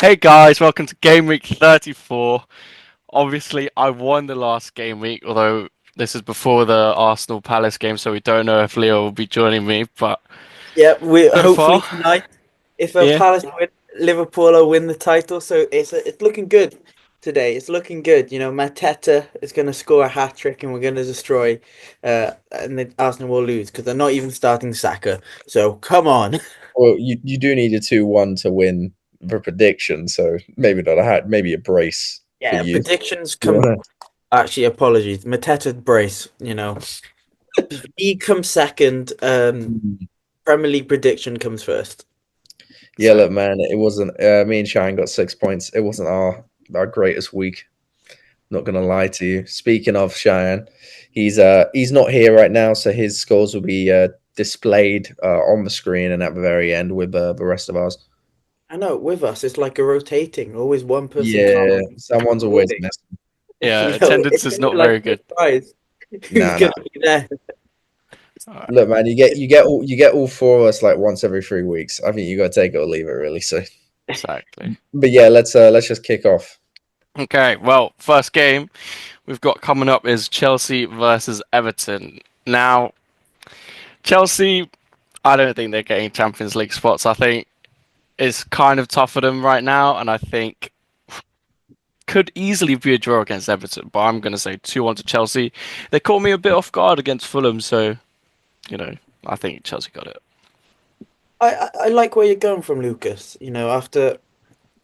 Hey guys, welcome to Gameweek 34. Obviously, I won the last game week, although this is before the Arsenal Palace game, so we don't know if Leo will be joining me. But Yeah, we so hopefully far, tonight, if yeah, Palace win, Liverpool will win the title. So it's looking good today. It's looking good. Mateta is going to score a hat trick, and we're going to destroy. And then Arsenal will lose because they're not even starting Saka. So come on. Well, you do need a 2-1 to win the prediction, so maybe not a hat, maybe a brace for Yeah, you. predictions You come. wanna? Actually, apologies. Mateta brace. League comes second. Premier League prediction comes first. Yeah, so look, man, it wasn't. Me and Shayan got 6 points. It wasn't our greatest week. Not gonna lie to you. Speaking of Shayan, he's not here right now, so his scores will be displayed on the screen and at the very end with the rest of ours. I know with us it's like a rotating. Always one person can't Yeah, be someone's always recording. missing. yeah, It's attendance is gonna be not like very a good. surprise. Who's Nah, nah. gonna be there? All right, Look, man, you get all four of us like once every 3 weeks. I think you got to take it or leave it, really. So, exactly. but yeah, let's just kick off. Okay, well, first game we've got coming up is Chelsea versus Everton. Now, Chelsea, I don't think they're getting Champions League spots. I think it's kind of tough for them right now, and I think could easily be a draw against Everton, but I'm going to say 2-1 to Chelsea. They caught me a bit off guard against Fulham, so, you know, I think Chelsea got it. I like where you're going from, Lucas. After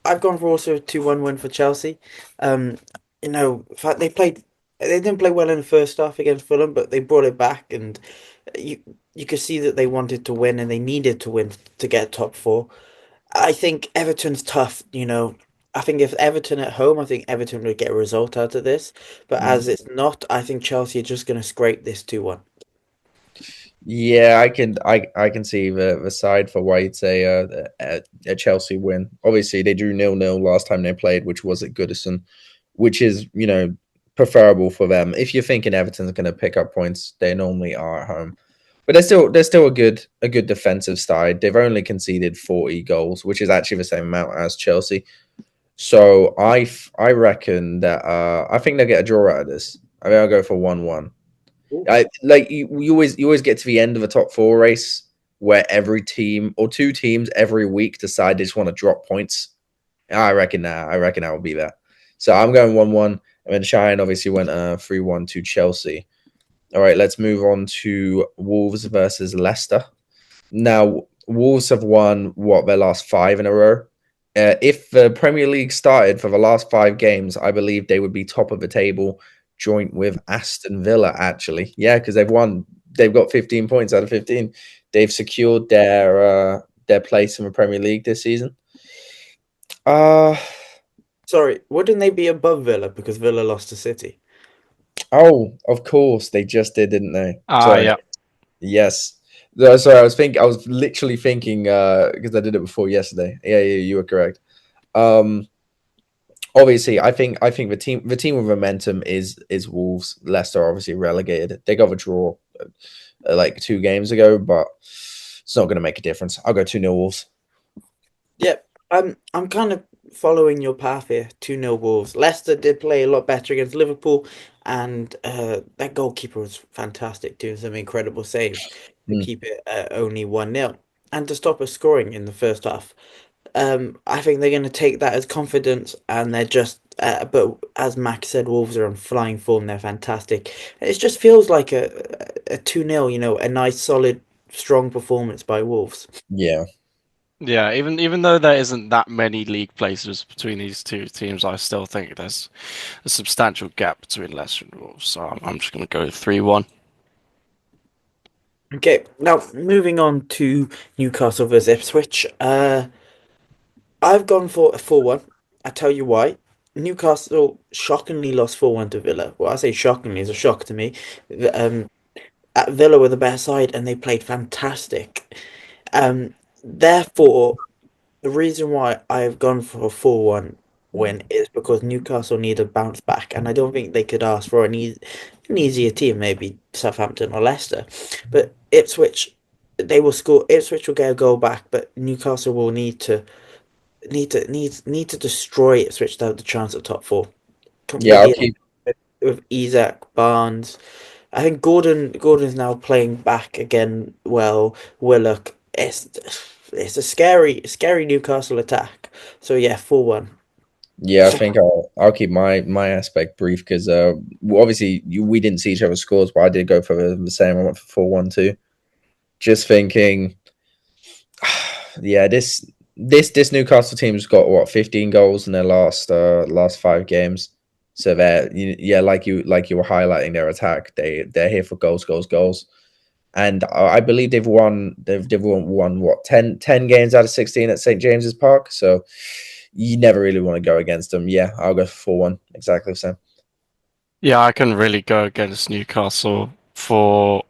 I've gone for also a 2-1 win for Chelsea. Um, in fact they didn't play well in the first half against Fulham, but they brought it back, and you you could see that they wanted to win and they needed to win to get top four. I think Everton's tough. I think if Everton at home, I think Everton would get a result out of this. But Mm. as it's not, I think Chelsea are just going to scrape this 2-1. Yeah, I can see the side for why you'd say a Chelsea win. Obviously, they drew 0-0 last time they played, which was at Goodison, which is preferable for them. If you're thinking Everton's going to pick up points, they normally are at home. But they're still a good defensive side. They've only conceded 40 goals, which is actually the same amount as Chelsea. So I reckon that I think they'll get a draw out of this. I mean, I'll go for 1-1. I like you always get to the end of a top four race where every team or two teams every week decide they just want to drop points. I reckon that will be that. So I'm going 1-1. And then Shine obviously went 3-1 to Chelsea. All right, let's move on to Wolves versus Leicester. Now, Wolves have won their last five in a row. If the Premier League started for the last 5 games, I believe they would be top of the table, joint with Aston Villa. Actually, yeah, because they've won. They've got 15 points out of 15. They've secured their place in the Premier League this season. Uh Sorry, wouldn't they be above Villa because Villa lost to City? oh, of course they just did, didn't they? Ah, Sorry. yeah. Yes. No, sorry, I was literally thinking because I did it before yesterday. Yeah, you were correct. Um Obviously, I think the team with momentum is Wolves. Leicester obviously relegated. They got a draw like 2 games ago, but it's not going to make a difference. I'll go 2-0 Wolves. Yep, I'm kind of following your path here. 2-0 Wolves. Leicester did play a lot better against Liverpool, and that goalkeeper was fantastic, doing some incredible saves to Mm, keep it only 1-0 and to stop us scoring in the first half. I think they're going to take that as confidence, and they're just. But as Max said, Wolves are on flying form. They're fantastic. It just feels like a 2-0. A nice, solid, strong performance by Wolves. yeah, Yeah, even though there isn't that many league places between these two teams, I still think there's a substantial gap between Leicester and Wolves. So I'm just going to go 3-1. Okay, now moving on to Newcastle versus Ipswich. I've gone for a 4-1. I tell you why. Newcastle shockingly lost 4-1 to Villa. Well, I say shockingly, it's a shock to me. At Villa were the best side and they played fantastic. Therefore, the reason why I've gone for a 4-1 win is because Newcastle need a bounce back, and I don't think they could ask for an easier team, maybe Southampton or Leicester. But Ipswich, they will score. Ipswich will get a goal back, but Newcastle will need to need to destroy Ipswich to have the chance at top four. Yeah, I'll Completely keep. with Isak, Barnes. I think Gordon's now playing back again well. Willock. It's a scary Newcastle attack. So yeah, 4-1. Yeah, I think I'll keep my aspect brief because obviously we didn't see each other's scores, but I did go for the same. I went for 4-1 too. Just thinking, yeah, this Newcastle team's got what 15 goals in their last 5 games. So yeah, like you were highlighting their attack. They're here for goals, goals, goals. And I believe they've won what 10 games out of 16 at St James's Park. So you never really want to go against them. Yeah, I'll go for 4-1. Exactly the same. Yeah, I can really go against Newcastle for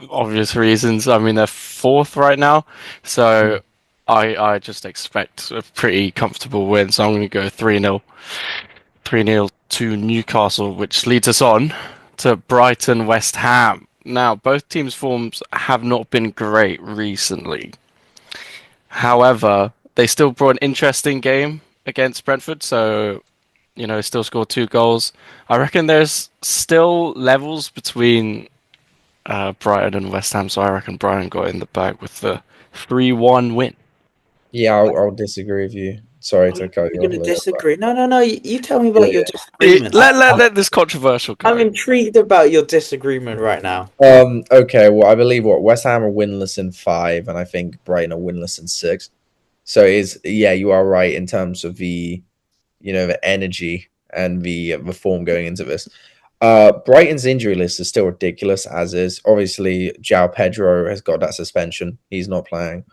obvious reasons. I mean, they're fourth right now, so I just expect a pretty comfortable win. So I'm going to go 3-0, 3-0 to Newcastle, which leads us on to Brighton West Ham. Now, both teams' forms have not been great recently. However, they still brought an interesting game against Brentford, so still scored 2 goals. I reckon there's still levels between Brighton and West Ham, so I reckon Brighton got in the bag with the 3-1 win. Yeah, I'll disagree with you. Sorry Oh, to cut you you're off gonna later, but disagree? No, no, no. You tell me about your yeah. disagreement. Let this controversial I'm go. intrigued about your disagreement right now. Okay. Well, I believe what West Ham are winless in 5, and I think Brighton are winless in 6. So is yeah, you are right in terms of the energy and the form going into this. Brighton's injury list is still ridiculous as is. Obviously, João Pedro has got that suspension; he's not playing.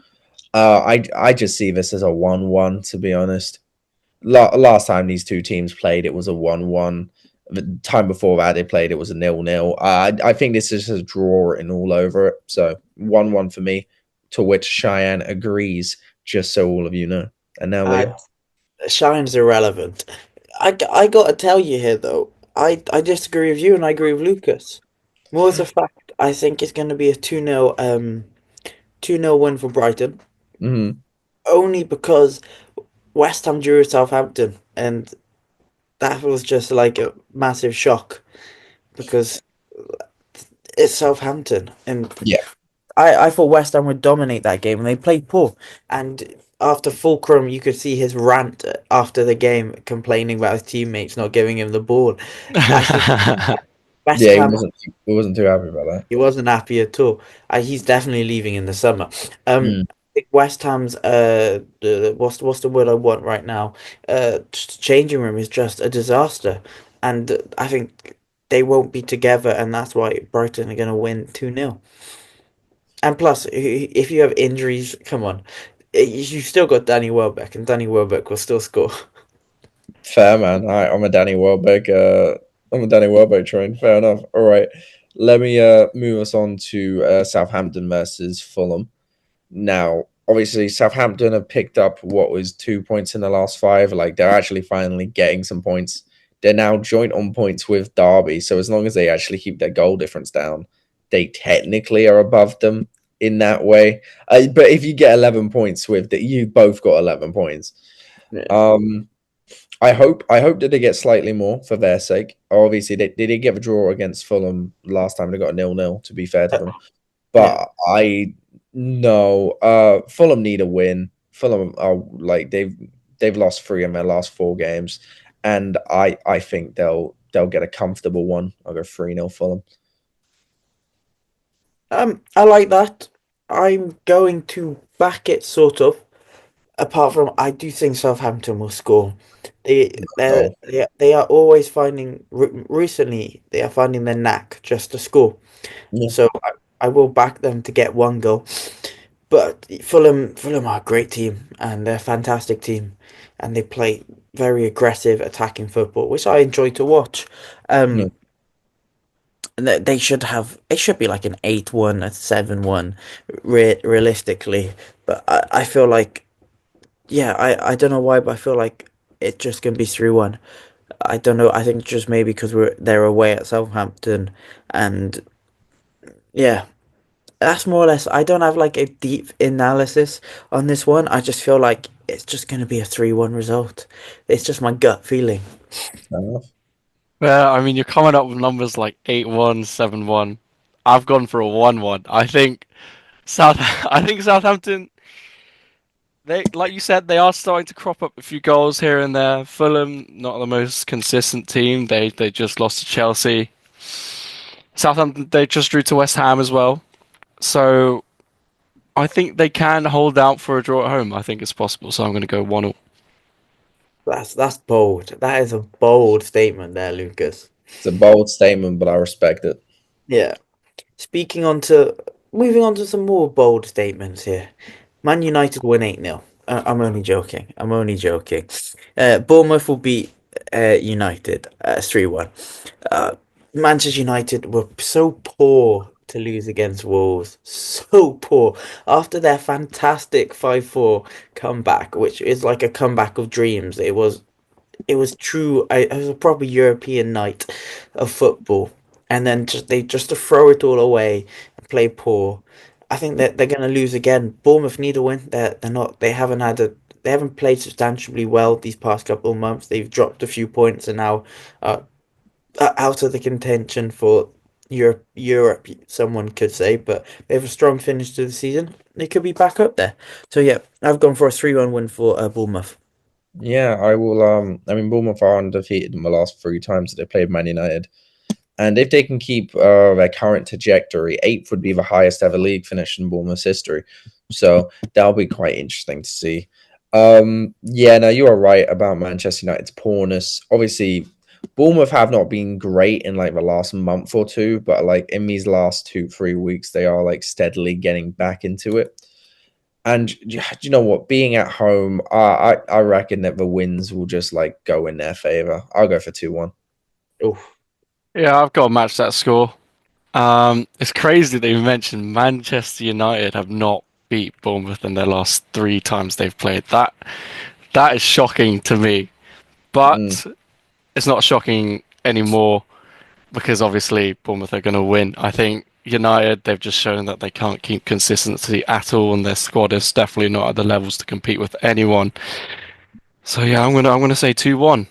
I just see this as a 1-1. To be honest, last time these two teams played, it was a 1-1. The time before that they played, it was a 0-0. I think this is a draw written all over it. So 1-1 for me, to which Cheyenne agrees. Just so all of you know. And now Uh, Leo. Shine's irrelevant. I gotta tell you here though. I disagree with you and I agree with Lucas. More as a fact, I think it's gonna be a 2-0 2-0 win for Brighton. Hmm. Only because West Ham drew Southampton and that was just like a massive shock because it's Southampton and Yeah. I thought West Ham would dominate that game, and they played poor. And after Fulcrum, you could see his rant after the game, complaining about his teammates not giving him the ball. I think West Yeah, he Ham, wasn't he wasn't too happy about that. he wasn't happy at all. He's definitely leaving in the summer. Mm. I think West Ham's what's the word I want right now? Changing room is just a disaster, and I think they won't be together, and that's why Brighton are going to win 2-0. And plus, if you have injuries, come on, you've still got Danny Welbeck, and Danny Welbeck will still score. Fair man. All right, I'm a Danny Welbeck. I'm a Danny Welbeck train. Fair enough. All right. Let me move us on to Southampton versus Fulham. Now, obviously, Southampton have picked up what was 2 points in the last 5. Like they're actually finally getting some points. They're now joint on points with Derby. So as long as they actually keep their goal difference down, they technically are above them in that way. But if you get 11 points with that, you both got 11 points. Yeah. Um, I hope that they get slightly more for their sake. Obviously, they did get a draw against Fulham last time. They got a 0-0, to be fair to them. Yeah. But I no, Fulham need a win. Fulham are like they've lost 3 in their last 4 games, and I think they'll get a comfortable one. I'll go 3-0 Fulham. I like that. I'm going to back it sort of. Apart from, I do think Southampton will score. Oh, They are always finding recently they are finding their knack just to score. yeah, So I will back them to get 1 goal. But Fulham are a great team and they're a fantastic team, and they play very aggressive attacking football, which I enjoy to watch. yeah. And they should have it should be like an 8-1, a 7-1, realistically. But I feel like yeah, I don't know why, but I feel like it's just gonna be 3-1. I don't know. I think just maybe because they're away at Southampton, and yeah, that's more or less. I don't have like a deep analysis on this one. I just feel like it's just going to be a 3-1 result. It's just my gut feeling. Fair enough. Well, I mean, you're coming up with numbers like 8-1, 7-1. I've gone for a 1-1. I think Southampton, they like you said, they are starting to crop up a few goals here and there. Fulham, not the most consistent team. They just lost to Chelsea. Southampton, they just drew to West Ham as well. So I think they can hold out for a draw at home. I think it's possible. So I'm going to go 1-0. That's bold. That is a bold statement there, Lucas. It's a bold statement, but I respect it. Yeah. Speaking on to moving on to some more bold statements here. Man United win 8-0. I'm only joking. I'm only joking. Bournemouth will beat United 3-1. Uh, Manchester United were so poor to lose against Wolves. So poor. After their fantastic 5-4 comeback, which is like a comeback of dreams. It was true. It was a proper European night of football, and then just to throw it all away and play poor. I think that they're going to lose again. Bournemouth need a win. They're not. They haven't played substantially well these past couple of months. They've dropped a few points and now uh, out of the contention for Europe. Europe, someone could say, but they have a strong finish to the season. They could be back up there. So yeah, I've gone for a 3-1 win for Bournemouth. Yeah, I will. I mean, Bournemouth are undefeated in the last 3 times that they played Man United, and if they can keep their current trajectory, eighth would be the highest ever league finish in Bournemouth's history. So that'll be quite interesting to see. Yeah, no, you are right about Manchester United's poorness. Obviously, Bournemouth have not been great in like the last month or two, but like in these last 2-3 weeks, they are like steadily getting back into it. And do you know what? Being at home, I reckon that the wins will just like go in their favor. I'll go for 2-1. Oh, Yeah, I've got to match that score. It's crazy that you mentioned Manchester United have not beat Bournemouth in their last 3 times they've played. That is shocking to me, Mm. but it's not shocking anymore because obviously Bournemouth are going to win. I think United, they've just shown that they can't keep consistency at all, and their squad is definitely not at the levels to compete with anyone. So yeah, I'm gonna say 2-1,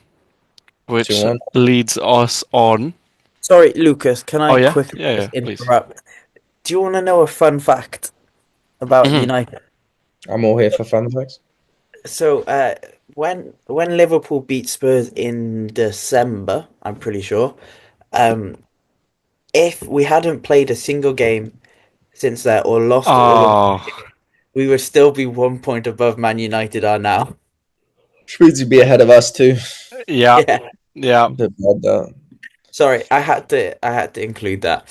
Two which one. leads us on. sorry, Lucas. Can Oh I yeah, quickly yeah, just yeah, please. interrupt? Do you want to know a fun fact about Hmm. United? I'm all here for fun facts. So, when Liverpool beat Spurs in December, I'm pretty sure, um, if we hadn't played a single game since that or lost all of, Oh we would still be 1 point above Man United are now. Which means you'd be ahead of us too. yeah, Yeah. yeah, Bit bad that. Sorry, I had to include that.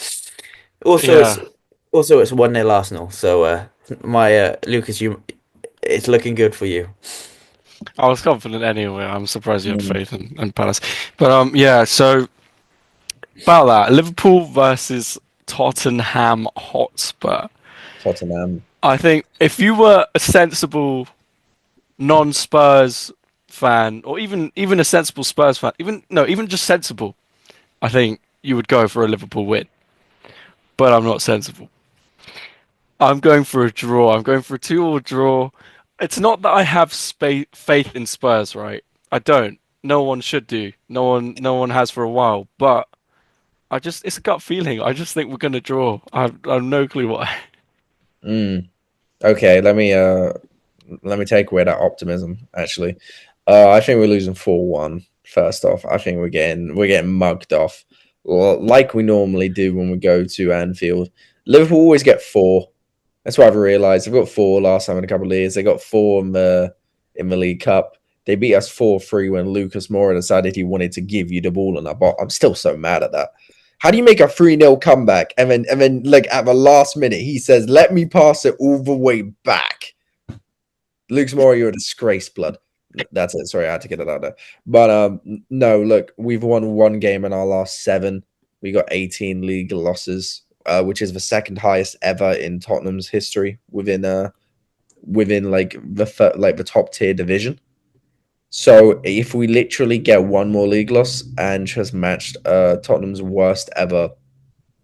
Also, it's yeah. also it's 1-0 Arsenal. So, my Lucas, it's looking good for you. I was confident anyway. I'm surprised you had Mm. faith in Palace. But yeah. So about that, Liverpool versus Tottenham Hotspur. Tottenham. I think if you were a sensible non-Spurs fan, or even a sensible Spurs fan, even just sensible, I think you would go for a Liverpool win. But I'm not sensible. I'm going for a draw. I'm going for a 2-2 draw. It's not that I have faith in Spurs, right? I don't. No one should do. No one has for a while. But it's a gut feeling. I just think we're gonna draw. I've no clue why. Mm. Okay, let me take away that optimism. Actually, I think we're losing 4-1. First off, I think we're getting mugged off, like we normally do when we go to Anfield. Liverpool always get four. That's what I've realised. They've got four last time in a couple of years. They got four in the League Cup. They beat us 4-3 when Lucas Moura decided he wanted to give you the ball in that box. I'm still so mad at that. How do you make a 3-0 comeback and then like at the last minute he says, "Let me pass it all the way back." Lucas Moura, you're a disgrace, blood. That's it. Sorry, I had to get it out there. But no, look, we've won one game in our last seven. We got 18 league losses, which is the second highest ever in Tottenham's history within like the top tier division. So if we literally get one more league loss and just matched Tottenham's worst ever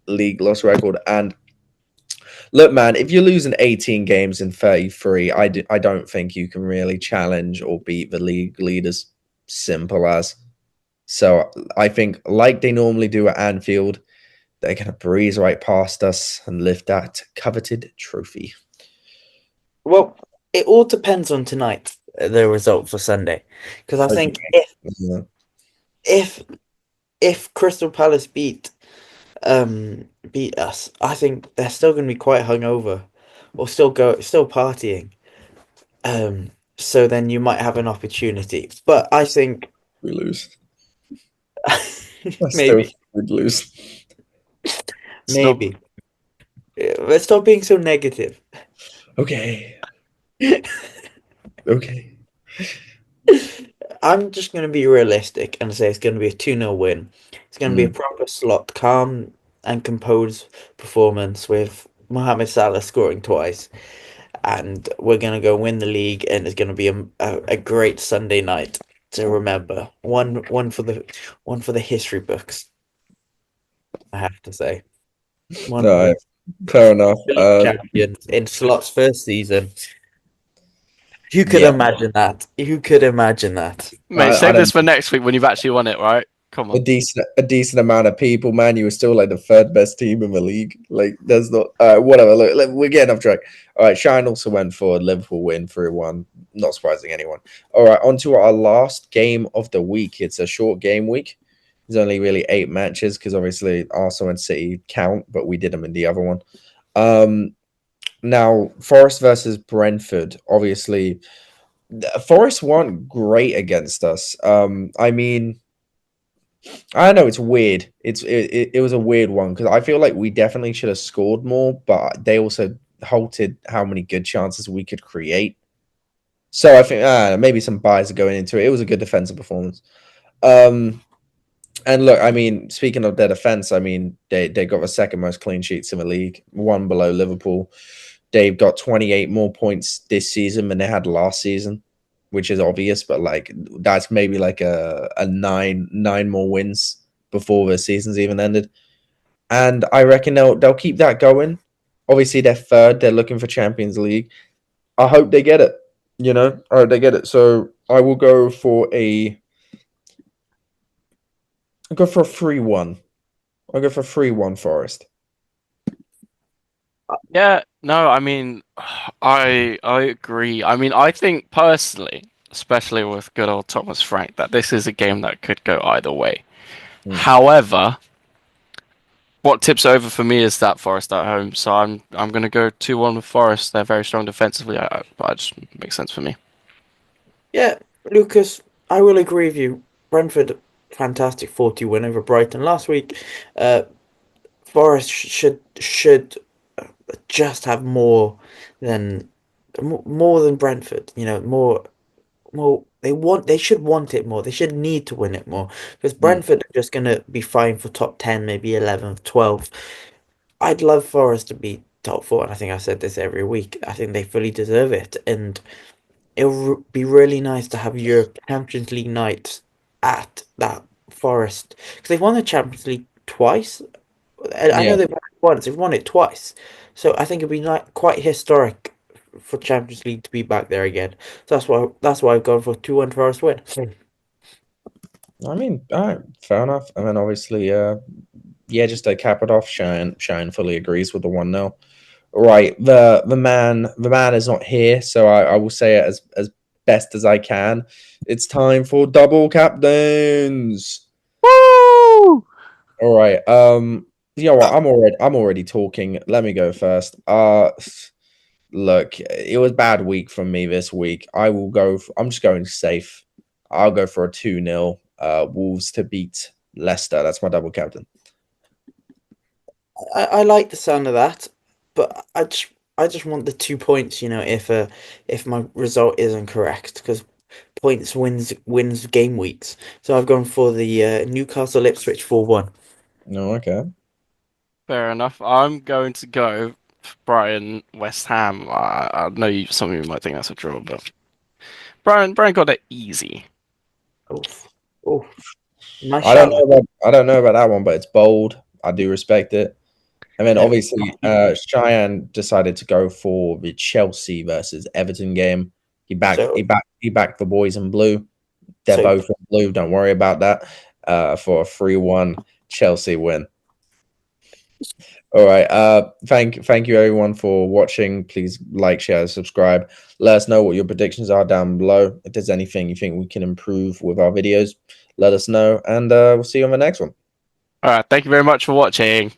league loss record, and Look, man, if you're losing 18 games in 33, I don't think you can really challenge or beat the league leaders. Simple as. So I think, like they normally do at Anfield, they're going to breeze right past us and lift that coveted trophy. Well, it all depends on tonight, the result for Sunday, because I Okay. think Yeah. if if Crystal Palace beat us, I think they're still going to be quite hungover, or still partying. So then you might have an opportunity, but I think We lose. I still maybe, think we'd lose. Stop. maybe. Let's stop being so negative. Okay. Okay. I'm just going to be realistic and say it's going to be a 2-0 win. It's going to be a Mm. proper slot, calm and composed performance with Mohamed Salah scoring twice. And we're going to go win the league, and it's going to be a great Sunday night to remember. One for the history books, I have to say. One for No, the fair enough. champions in Slot's first season. Who could Yeah, imagine that? Who could imagine that? Mate, I save don't this for next week when you've actually won it, right? Come on. a decent amount of people, man. You were still like the third best team in the league. Like, there's not whatever. Look, we're getting off track. All right, Shayan also went for Liverpool win 3-1. Not surprising anyone. All right, on to our last game of the week. It's a short game week. There's only really 8 matches because obviously Arsenal and City count, but we did them in the other one. Now Forest versus Brentford. Obviously, Forest weren't great against us. I mean, I don't know. It's weird. It was a weird one because I feel like we definitely should have scored more, but they also halted how many good chances we could create. So I think maybe some bias are going into it. It was a good defensive performance. Um, and look, I mean, speaking of their defense, I mean they got the second most clean sheets in the league, one below Liverpool. They've got 28 more points this season than they had last season, which is obvious, but like that's maybe like a nine more wins before the season's even ended. And I reckon they'll keep that going. Obviously, they're third. They're looking for Champions League. I hope they get it. You know, I hope they get it. So I will go for a 3-1. I'll go for 3-1 Forest. Yeah, no, I mean, I agree. I mean, I think personally, especially with good old Thomas Frank, that this is a game that could go either way. Hmm. However, what tips over for me is that Forest at home, so I'm gonna go 2-1 with Forest. They're very strong defensively. I just makes sense for me. Yeah, Lucas, I will agree with you. Brentford, fantastic 4-2 win over Brighton last week. Uh, Forest should just have more than Brentford. You know, more. They should want it more. They should need to win it more because Hmm. Brentford are just gonna be fine for top 10, maybe 11th, 12th. I'd love Forest to be top four, and I think I said this every week. I think they fully deserve it, and be really nice to have your Champions League night at that Forest because they've won the Champions League twice. I Yeah. know they've won it once, they've won it twice. So I think it'd be like quite historic for Champions League to be back there again. So that's why I've gone for 2-1 Forest win. I mean, all right, fair enough. And then obviously, yeah, just to cap it off, Shine fully agrees with the 1-0. Right, the man is not here, so I will say it as best as I can. It's time for double captains. Woo! All right. You know what? I'm already talking. Let me go first. Look, it was a bad week from me this week. I'm just going safe. I'll go for a 2-0 Wolves to beat Leicester. That's my double captain. I like the sound of that, but I just want the 2 points. You know, if my result isn't correct, because points wins game weeks. So I've gone for the Newcastle Ipswich 4-1. No, okay. Fair enough. I'm going to go Brighton West Ham. I know some of you might think that's a draw, but Brighton got it easy. Oh, oh, nice I don't know shout. about I don't know about that one, but it's bold. I do respect it. And then Yeah. obviously, Shayan decided to go for the Chelsea versus Everton game. So He backed the boys in blue. They're so both in blue. Don't worry about that. For a 3-1 Chelsea win. All right. Thank you everyone for watching. Please like, share, subscribe. Let us know what your predictions are down below. If there's anything you think we can improve with our videos, let us know, and we'll see you on the next one. All right, thank you very much for watching.